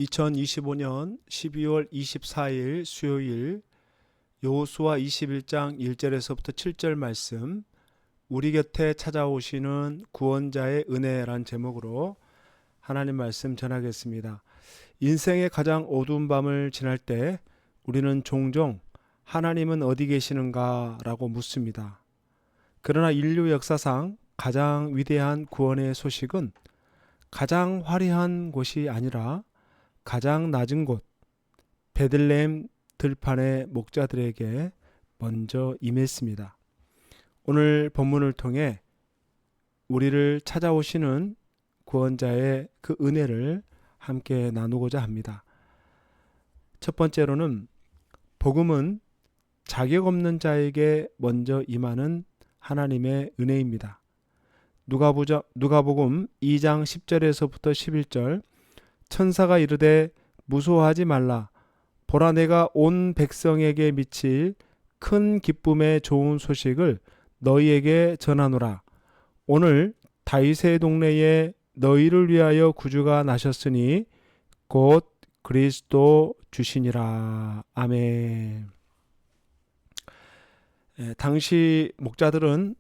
2025년 12월 24일 수요일 여호수아 21장 1절에서부터 7절 말씀, 우리 곁에 찾아오시는 구원자의 은혜란 제목으로 하나님 말씀 전하겠습니다. 인생의 가장 어두운 밤을 지날 때 우리는 종종 하나님은 어디 계시는가 라고 묻습니다. 그러나 인류 역사상 가장 위대한 구원의 소식은 가장 화려한 곳이 아니라 가장 낮은 곳 베들레헴 들판의 목자들에게 먼저 임했습니다. 오늘 본문을 통해 우리를 찾아오시는 구원자의 그 은혜를 함께 나누고자 합니다. 첫 번째로는 복음은 자격 없는 자에게 먼저 임하는 하나님의 은혜입니다. 누가복음 2장 10절에서부터 11절, 천사가 이르되 무서워하지 말라. 보라, 내가 온 백성에게 미칠 큰 기쁨의 좋은 소식을 너희에게 전하노라. 오늘 다윗의 동네에 너희를 위하여 구주가 나셨으니 곧 그리스도 주시니라. 아멘. 당시 목자들은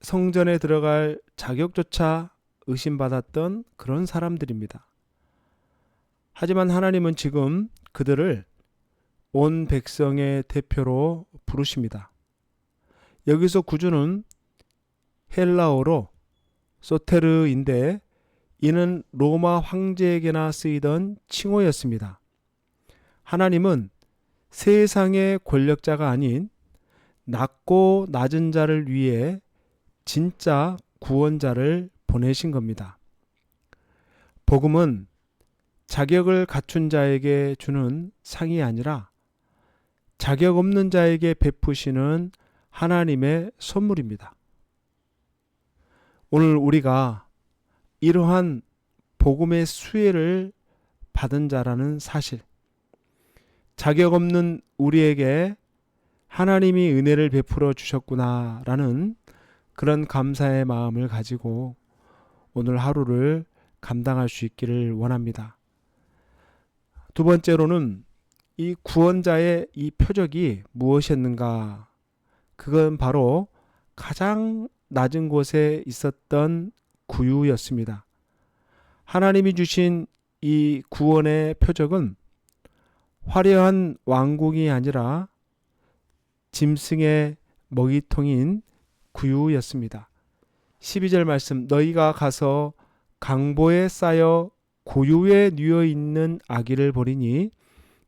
성전에 들어갈 자격조차 의심받았던 그런 사람들입니다. 하지만 하나님은 지금 그들을 온 백성의 대표로 부르십니다. 여기서 구주는 헬라어로 소테르인데 이는 로마 황제에게나 쓰이던 칭호였습니다. 하나님은 세상의 권력자가 아닌 낮고 낮은 자를 위해 진짜 구원자를 보내신 겁니다. 복음은 자격을 갖춘 자에게 주는 상이 아니라 자격 없는 자에게 베푸시는 하나님의 선물입니다. 오늘 우리가 이러한 복음의 수혜를 받은 자라는 사실, 자격 없는 우리에게 하나님이 은혜를 베풀어 주셨구나라는 그런 감사의 마음을 가지고 오늘 하루를 감당할 수 있기를 원합니다. 두 번째로는 이 구원자의 이 표적이 무엇이었는가? 그건 바로 가장 낮은 곳에 있었던 구유였습니다. 하나님이 주신 이 구원의 표적은 화려한 왕궁이 아니라 짐승의 먹이통인 구유였습니다. 12절 말씀, 너희가 가서 강보에 쌓여 구유에 뉘어 있는 아기를 보리니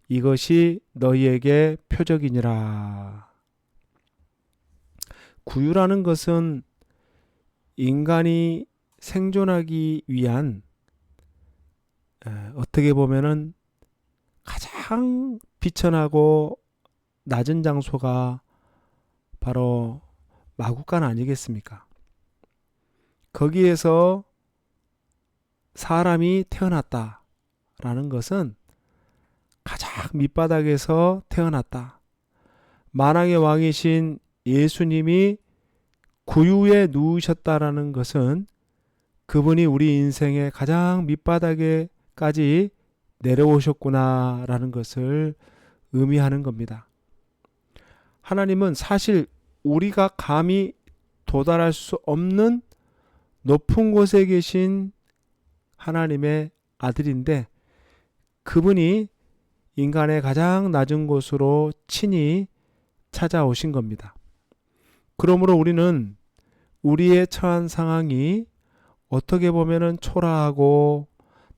이것이 너희에게 표적이니라. 구유라는 것은 인간이 생존하기 위한 어떻게 보면은 가장 비천하고 낮은 장소가 바로 마구간 아니겠습니까? 거기에서 사람이 태어났다라는 것은 가장 밑바닥에서 태어났다. 만왕의 왕이신 예수님이 구유에 누우셨다라는 것은 그분이 우리 인생의 가장 밑바닥에까지 내려오셨구나라는 것을 의미하는 겁니다. 하나님은 사실 우리가 감히 도달할 수 없는 높은 곳에 계신 하나님의 아들인데 그분이 인간의 가장 낮은 곳으로 친히 찾아오신 겁니다. 그러므로 우리는 우리의 처한 상황이 어떻게 보면은 초라하고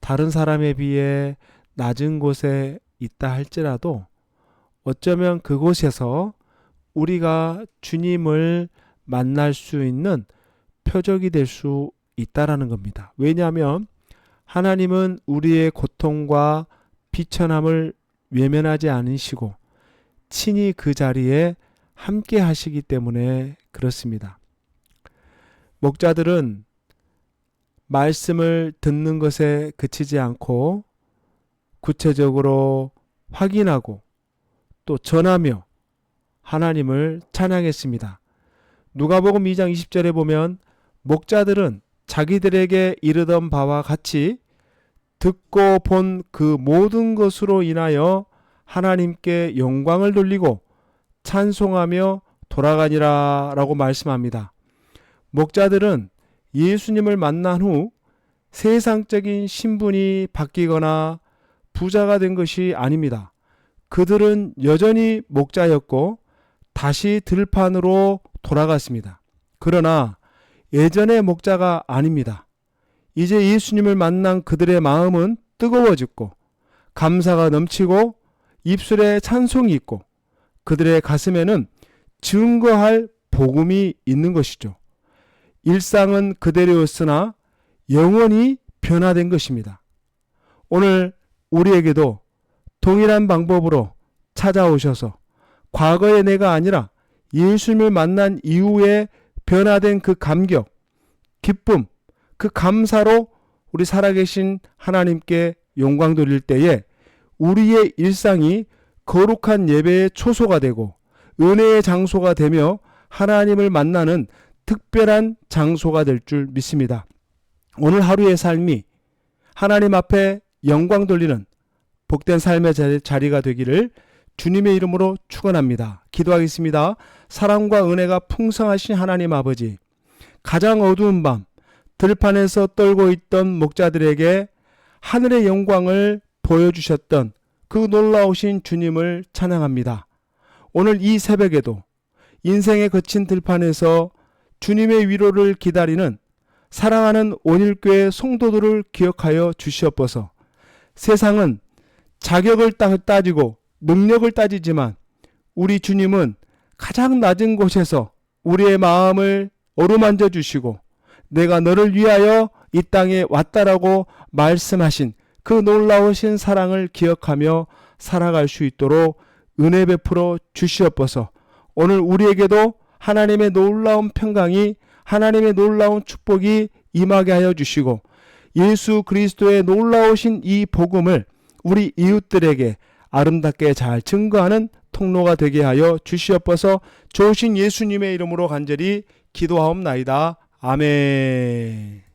다른 사람에 비해 낮은 곳에 있다 할지라도 어쩌면 그곳에서 우리가 주님을 만날 수 있는 표적이 될 수 있다라는 겁니다. 왜냐하면 하나님은 우리의 고통과 비천함을 외면하지 않으시고 친히 그 자리에 함께 하시기 때문에 그렇습니다. 목자들은 말씀을 듣는 것에 그치지 않고 구체적으로 확인하고 또 전하며 하나님을 찬양했습니다. 누가복음 2장 20절에 보면 목자들은 자기들에게 이르던 바와 같이 듣고 본 그 모든 것으로 인하여 하나님께 영광을 돌리고 찬송하며 돌아가니라 라고 말씀합니다. 목자들은 예수님을 만난 후 세상적인 신분이 바뀌거나 부자가 된 것이 아닙니다. 그들은 여전히 목자였고 다시 들판으로 돌아갔습니다. 그러나 예전의 목자가 아닙니다. 이제 예수님을 만난 그들의 마음은 뜨거워졌고 감사가 넘치고 입술에 찬송이 있고 그들의 가슴에는 증거할 복음이 있는 것이죠. 일상은 그대로였으나 영원히 변화된 것입니다. 오늘 우리에게도 동일한 방법으로 찾아오셔서 과거의 내가 아니라 예수님을 만난 이후에 변화된 그 감격, 기쁨, 그 감사로 우리 살아계신 하나님께 영광 돌릴 때에 우리의 일상이 거룩한 예배의 초소가 되고 은혜의 장소가 되며 하나님을 만나는 특별한 장소가 될 줄 믿습니다. 오늘 하루의 삶이 하나님 앞에 영광 돌리는 복된 삶의 자리가 되기를 주님의 이름으로 축원합니다. 기도하겠습니다. 사랑과 은혜가 풍성하신 하나님 아버지, 가장 어두운 밤 들판에서 떨고 있던 목자들에게 하늘의 영광을 보여주셨던 그 놀라우신 주님을 찬양합니다. 오늘 이 새벽에도 인생의 거친 들판에서 주님의 위로를 기다리는 사랑하는 온일교회 성도들을 기억하여 주시옵소서. 세상은 자격을 따지고 능력을 따지지만 우리 주님은 가장 낮은 곳에서 우리의 마음을 어루만져 주시고 내가 너를 위하여 이 땅에 왔다라고 말씀하신 그 놀라우신 사랑을 기억하며 살아갈 수 있도록 은혜 베풀어 주시옵소서. 오늘 우리에게도 하나님의 놀라운 평강이, 하나님의 놀라운 축복이 임하게 하여 주시고 예수 그리스도의 놀라우신 이 복음을 우리 이웃들에게 아름답게 잘 증거하는 통로가 되게 하여 주시옵소서. 좋으신 예수님의 이름으로 간절히 기도하옵나이다. 아멘.